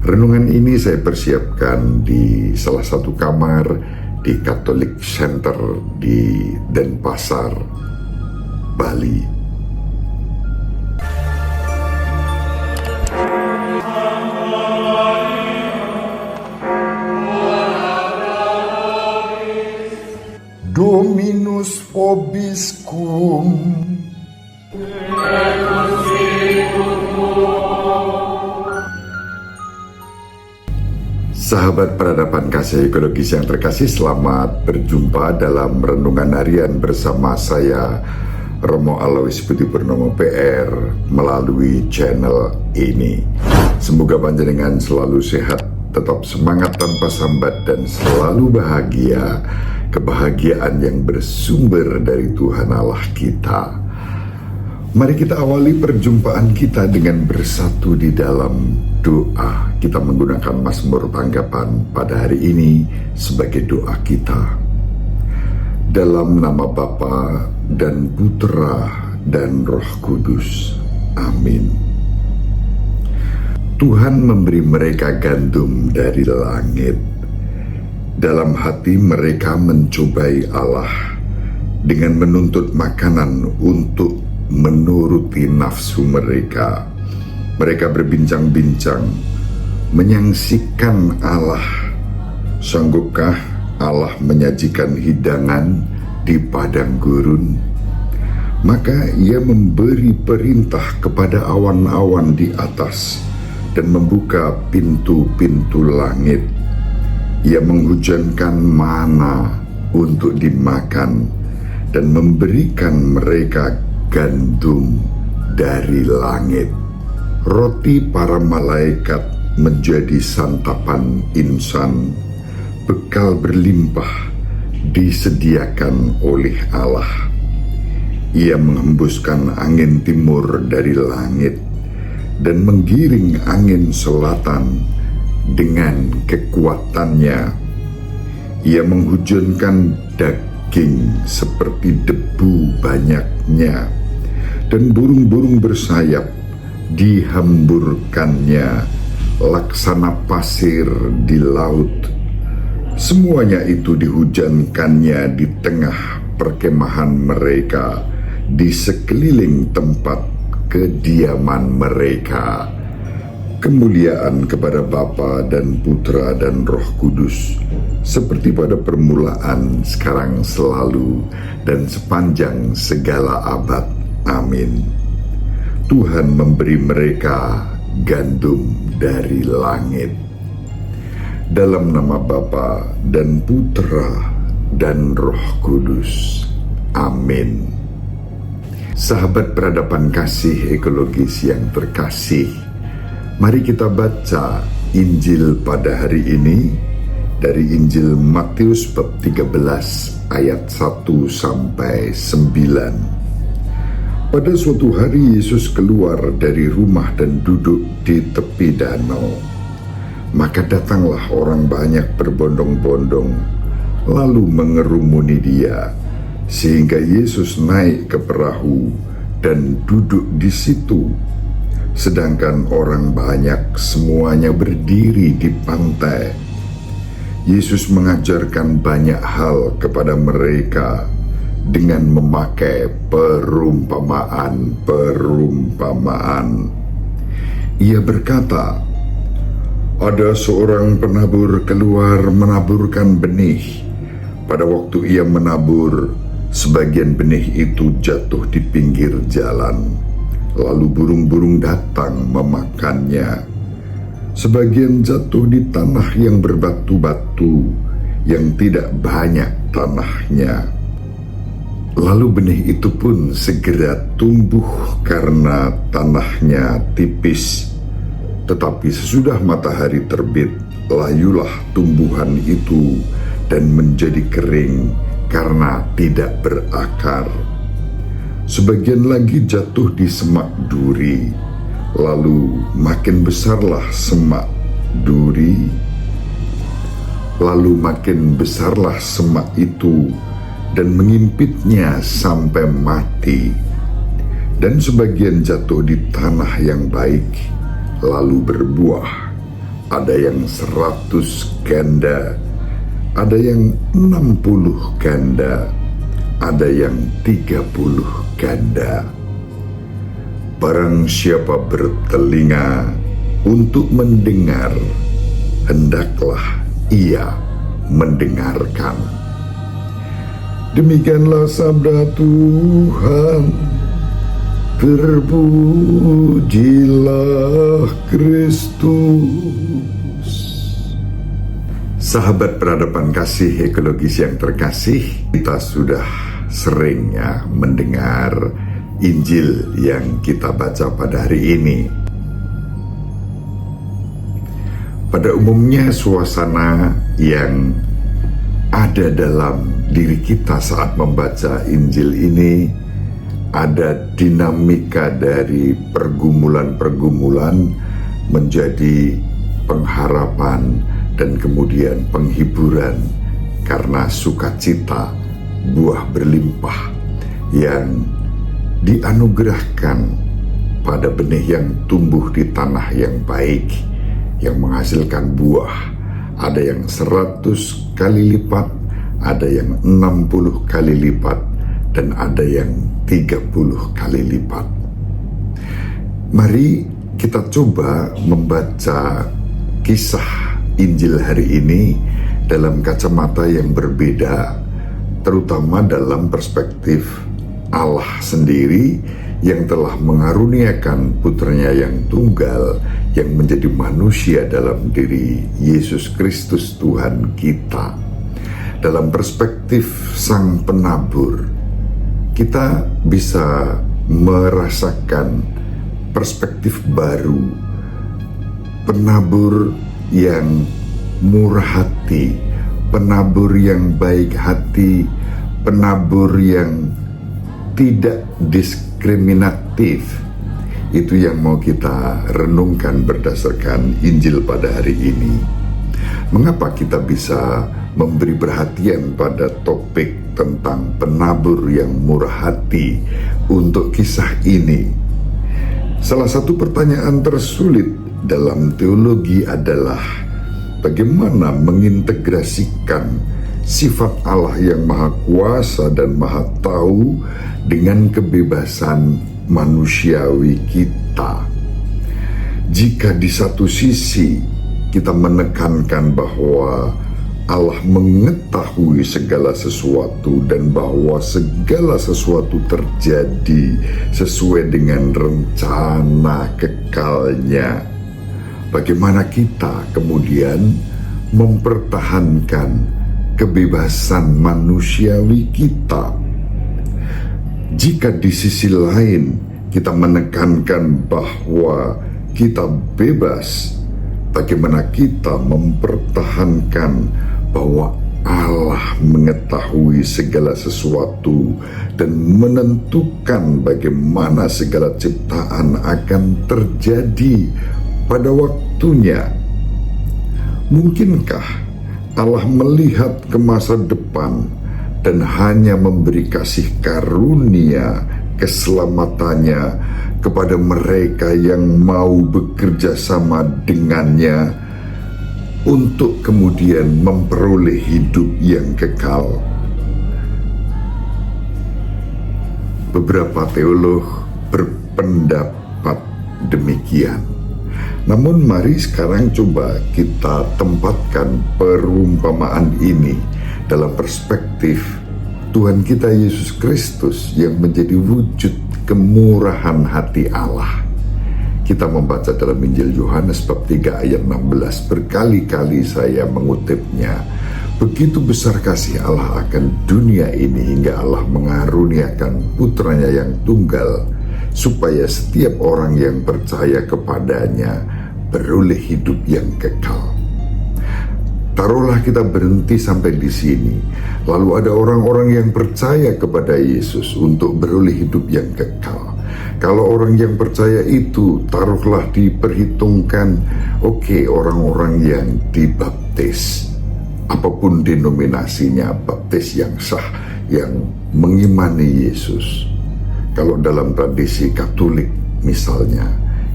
Renungan ini saya persiapkan di salah satu kamar di Catholic Center di Denpasar, Bali. Dominus vobiscum. Sahabat peradaban kasih ekologis yang terkasih, selamat berjumpa dalam renungan harian bersama saya, Romo Alois Budi Purnomo PR, melalui channel ini. Semoga panjenengan selalu sehat, tetap semangat tanpa sambat, dan selalu bahagia, kebahagiaan yang bersumber dari Tuhan Allah kita. Mari kita awali perjumpaan kita dengan bersatu di dalam doa. Kita menggunakan Mazmur tanggapan pada hari ini sebagai doa kita. Dalam nama Bapa dan Putra dan Roh Kudus. Amin. Tuhan memberi mereka gandum dari langit. Dalam hati mereka mencobai Allah dengan menuntut makanan untuk menuruti nafsu mereka. Mereka berbincang-bincang, menyaksikan Allah. Sanggupkah Allah menyajikan hidangan di padang gurun? Maka ia memberi perintah kepada awan-awan di atas dan membuka pintu-pintu langit. Ia menghujankan mana untuk dimakan dan memberikan mereka gandum dari langit. Roti para malaikat menjadi santapan insan, bekal berlimpah disediakan oleh Allah. Ia menghembuskan angin timur dari langit dan menggiring angin selatan dengan kekuatannya. Ia menghujankan daging seperti debu banyaknya, dan burung-burung bersayap dihamburkannya laksana pasir di laut. Semuanya itu dihujankannya di tengah perkemahan mereka, di sekeliling tempat kediaman mereka. Kemuliaan kepada Bapa dan Putra dan Roh Kudus, seperti pada permulaan, sekarang, selalu, dan sepanjang segala abad. Amin. Tuhan memberi mereka gandum dari langit. Dalam nama Bapa dan Putra dan Roh Kudus. Amin. Sahabat peradaban kasih ekologis yang terkasih, mari kita baca Injil pada hari ini dari Injil Matius bab 13 ayat 1 sampai 9. Pada suatu hari Yesus keluar dari rumah dan duduk di tepi danau. Maka datanglah orang banyak berbondong-bondong, lalu mengerumuni dia, sehingga Yesus naik ke perahu dan duduk di situ. Sedangkan orang banyak semuanya berdiri di pantai. Yesus mengajarkan banyak hal kepada mereka dengan memakai perumpamaan. Ia berkata, ada seorang penabur keluar menaburkan benih. Pada waktu ia menabur, sebagian benih itu jatuh di pinggir jalan, lalu burung-burung datang memakannya. Sebagian jatuh di tanah yang berbatu-batu, yang tidak banyak tanahnya. Lalu benih itu pun segera tumbuh karena tanahnya tipis. Tetapi sesudah matahari terbit, layulah tumbuhan itu dan menjadi kering karena tidak berakar. Sebagian lagi jatuh di semak duri, lalu makin besarlah semak duri, lalu makin besarlah semak itu dan mengimpitnya sampai mati. Dan sebagian jatuh di tanah yang baik, lalu berbuah. ada yang 100 ganda, ada yang 60 ganda, ada yang 30 ganda. Barang siapa bertelinga untuk mendengar, hendaklah ia mendengarkan. Demikianlah sabda Tuhan. Terpujilah Kristus. Sahabat peradaban kasih ekologis yang terkasih, kita sudah sering mendengar Injil yang kita baca pada hari ini. Pada umumnya suasana yang ada dalam diri kita saat membaca Injil ini ada dinamika dari pergumulan-pergumulan menjadi pengharapan dan kemudian penghiburan karena sukacita, buah berlimpah yang dianugerahkan pada benih yang tumbuh di tanah yang baik, yang menghasilkan buah. Ada yang 100 kali lipat, ada yang 60 kali lipat, dan ada yang 30 kali lipat. Mari kita coba membaca kisah Injil hari ini dalam kacamata yang berbeda, terutama dalam perspektif Allah sendiri yang telah mengaruniakan putranya yang tunggal yang menjadi manusia dalam diri Yesus Kristus Tuhan kita. Dalam perspektif Sang Penabur, kita bisa merasakan perspektif baru, penabur yang murah hati, penabur yang baik hati, penabur yang tidak diskriminatif. Itu yang mau kita renungkan berdasarkan Injil pada hari ini. Mengapa kita bisa memberi perhatian pada topik tentang penabur yang murah hati untuk kisah ini? Salah satu pertanyaan tersulit dalam teologi adalah bagaimana mengintegrasikan sifat Allah yang maha kuasa dan maha tahu dengan kebebasan manusiawi kita. Jika di satu sisi kita menekankan bahwa Allah mengetahui segala sesuatu dan bahwa segala sesuatu terjadi sesuai dengan rencana kekalnya, bagaimana kita kemudian mempertahankan kebebasan manusiawi kita? Jika di sisi lain kita menekankan bahwa kita bebas, bagaimana kita mempertahankan bahwa Allah mengetahui segala sesuatu dan menentukan bagaimana segala ciptaan akan terjadi pada waktunya? Mungkinkah Allah melihat ke masa depan dan hanya memberi kasih karunia keselamatannya kepada mereka yang mau bekerja sama dengannya untuk kemudian memperoleh hidup yang kekal? Beberapa teolog berpendapat demikian. Namun mari sekarang coba kita tempatkan perumpamaan ini dalam perspektif Tuhan kita Yesus Kristus yang menjadi wujud kemurahan hati Allah. Kita membaca dalam Injil Yohanes bab 3 ayat 16, berkali-kali saya mengutipnya. Begitu besar kasih Allah akan dunia ini hingga Allah mengaruniakan putranya yang tunggal, supaya setiap orang yang percaya kepadanya beroleh hidup yang kekal. Taruhlah kita berhenti sampai di sini. Lalu ada orang-orang yang percaya kepada Yesus untuk beroleh hidup yang kekal. Kalau orang yang percaya itu taruhlah diperhitungkan, orang-orang yang dibaptis, apapun denominasinya, baptis yang sah, yang mengimani Yesus. Kalau dalam tradisi Katolik misalnya,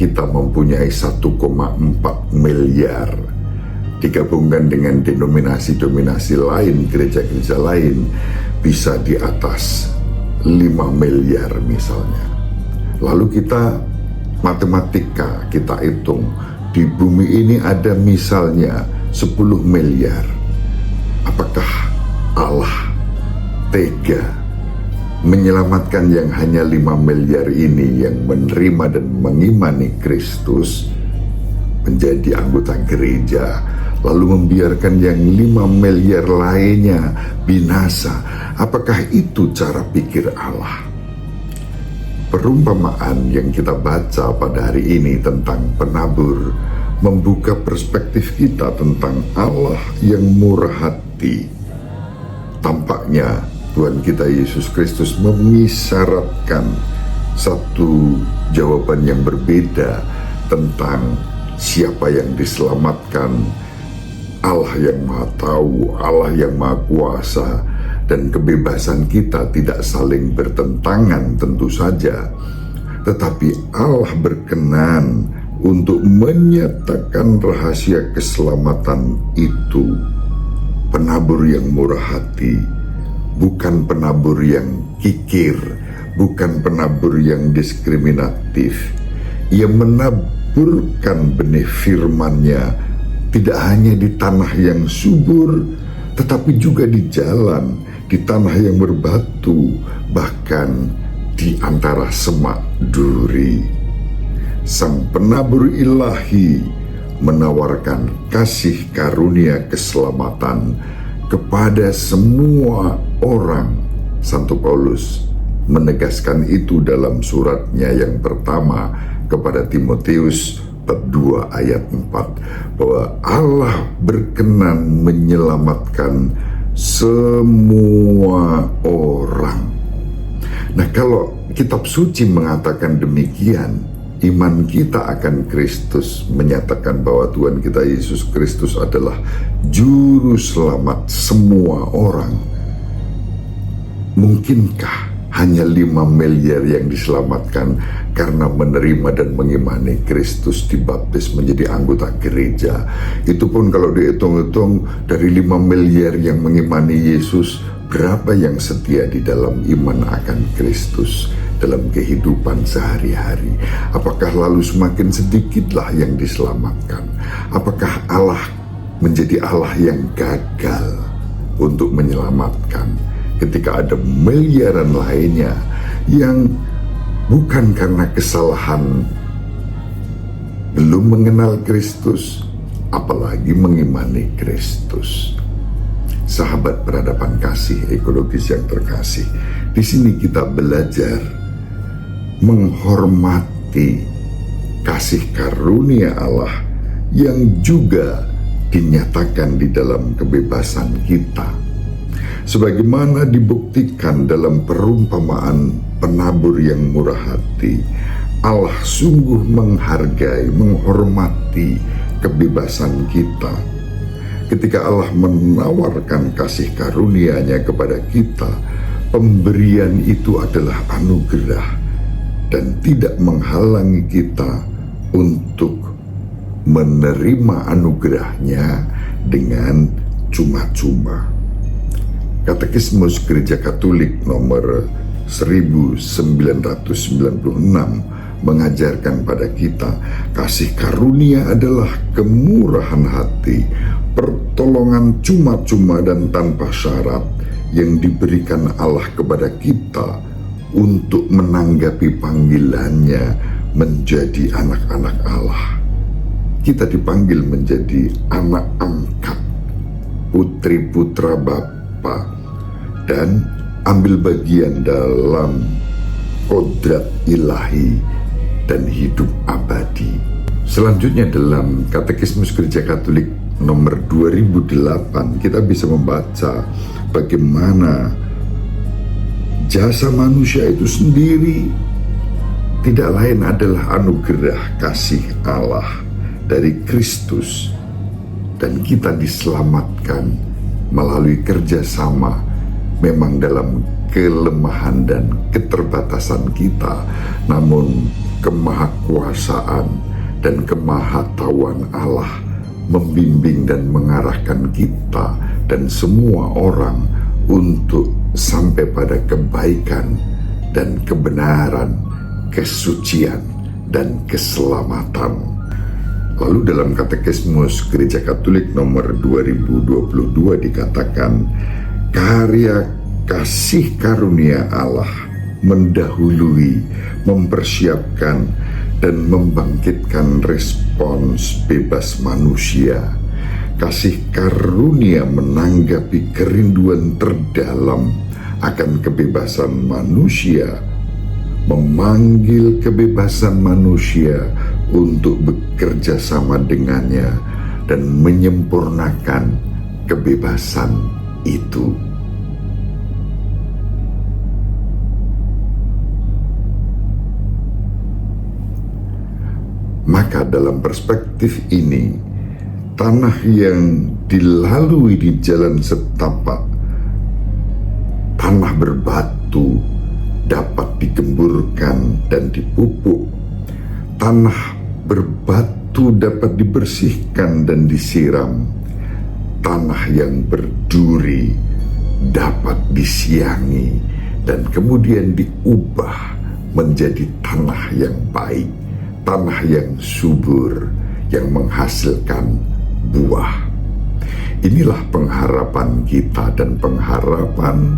kita mempunyai 1,4 miliar. Digabungkan dengan denominasi-denominasi lain, gereja-gereja lain, bisa di atas 5 miliar misalnya. Lalu kita matematika, kita hitung, di bumi ini ada misalnya 10 miliar. Apakah Allah tega menyelamatkan yang hanya 5 miliar ini yang menerima dan mengimani Kristus menjadi anggota gereja, lalu membiarkan yang 5 miliar lainnya binasa? Apakah itu cara pikir Allah? Perumpamaan yang kita baca pada hari ini tentang penabur membuka perspektif kita tentang Allah yang murah hati. Tampaknya Tuhan kita Yesus Kristus mengisyaratkan satu jawaban yang berbeda tentang siapa yang diselamatkan. Allah yang Maha Tahu, Allah yang Maha Kuasa, dan kebebasan kita tidak saling bertentangan tentu saja, tetapi Allah berkenan untuk menyatakan rahasia keselamatan itu. Penabur yang murah hati, bukan penabur yang kikir, bukan penabur yang diskriminatif. Ia menaburkan benih firman-Nya tidak hanya di tanah yang subur, tetapi juga di jalan, di tanah yang berbatu, bahkan di antara semak duri. Sang penabur ilahi menawarkan kasih karunia keselamatan kepada semua orang. Santo Paulus menegaskan itu dalam suratnya yang pertama kepada Timotius bab 2 ayat 4, bahwa Allah berkenan menyelamatkan semua orang. Nah, kalau kitab suci mengatakan demikian, iman kita akan Kristus menyatakan bahwa Tuhan kita Yesus Kristus adalah juru selamat semua orang. Mungkinkah hanya 5 miliar yang diselamatkan karena menerima dan mengimani Kristus, dibaptis menjadi anggota gereja? Itu pun kalau dihitung-hitung dari 5 miliar yang mengimani Yesus, berapa yang setia di dalam iman akan Kristus dalam kehidupan sehari-hari? Apakah lalu semakin sedikitlah yang diselamatkan? Apakah Allah menjadi Allah yang gagal untuk menyelamatkan ketika ada miliaran lainnya yang bukan karena kesalahan belum mengenal Kristus, apalagi mengimani Kristus? Sahabat peradaban kasih ekologis yang terkasih, di sini kita belajar menghormati kasih karunia Allah yang juga dinyatakan di dalam kebebasan kita, sebagaimana dibuktikan dalam perumpamaan penabur yang murah hati. Allah sungguh menghargai, menghormati kebebasan kita. Ketika Allah menawarkan kasih karunia-Nya kepada kita, pemberian itu adalah anugerah dan tidak menghalangi kita untuk menerima anugerah-Nya dengan cuma-cuma. Katekismus Gereja Katolik nomor 1996 mengajarkan pada kita, kasih karunia adalah kemurahan hati, pertolongan cuma-cuma dan tanpa syarat yang diberikan Allah kepada kita untuk menanggapi panggilannya menjadi anak-anak Allah. Kita dipanggil menjadi anak angkat, putri-putra Bapa, dan ambil bagian dalam kodrat ilahi dan hidup abadi. Selanjutnya dalam Katekismus Gereja Katolik nomor 2008 kita bisa membaca bagaimana jasa manusia itu sendiri tidak lain adalah anugerah kasih Allah dari Kristus, dan kita diselamatkan melalui kerjasama, memang dalam kelemahan dan keterbatasan kita, namun kemahakuasaan dan kemahatauan Allah membimbing dan mengarahkan kita dan semua orang untuk sampai pada kebaikan dan kebenaran, kesucian dan keselamatan. Lalu dalam Katekismus Gereja Katolik nomor 2022 dikatakan, karya kasih karunia Allah mendahului, mempersiapkan dan membangkitkan respons bebas manusia. Kasih karunia menanggapi kerinduan terdalam akan kebebasan manusia, memanggil kebebasan manusia untuk bekerja sama dengannya dan menyempurnakan kebebasan itu. Maka dalam perspektif ini, tanah yang dilalui di jalan setapak, tanah berbatu dapat digemburkan dan dipupuk. Tanah berbatu dapat dibersihkan dan disiram. Tanah yang berduri dapat disiangi dan kemudian diubah menjadi tanah yang baik, tanah yang subur, yang menghasilkan buah. Inilah pengharapan kita, dan pengharapan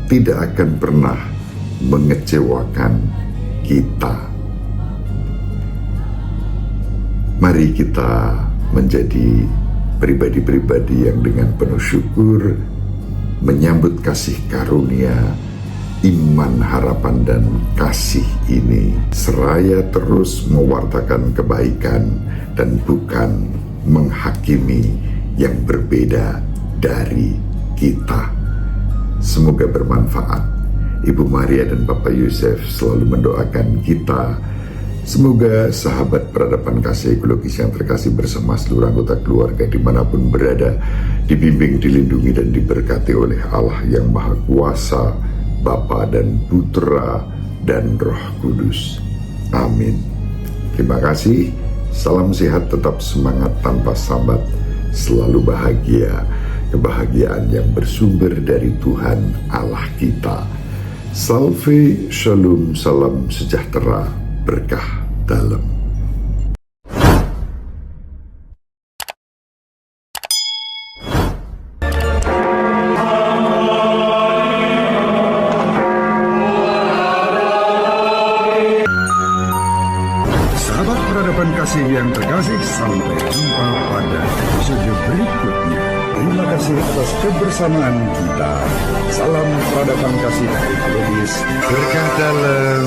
tidak akan pernah mengecewakan kita. Mari kita menjadi pribadi-pribadi yang dengan penuh syukur menyambut kasih karunia, iman, harapan, dan kasih ini, seraya terus mewartakan kebaikan dan bukan menghakimi yang berbeda dari kita. Semoga bermanfaat. Ibu Maria dan Bapak Yusuf selalu mendoakan kita. Semoga sahabat peradaban kasih ekologis yang terkasih bersama seluruh anggota keluarga dimanapun berada, dibimbing, dilindungi, dan diberkati oleh Allah yang Maha Kuasa, Bapa dan Putra dan Roh Kudus. Amin. Terima kasih. Salam sehat, tetap semangat tanpa sambat, selalu bahagia. Kebahagiaan yang bersumber dari Tuhan Allah kita. Salve, shalom, salam sejahtera, berkah dalam. Sahabat peradaban kasih yang terkasih, sampai jumpa pada episode berikutnya. Terima kasih atas kebersamaan kita. Salam peradaban kasih ekologis, berkah dalam.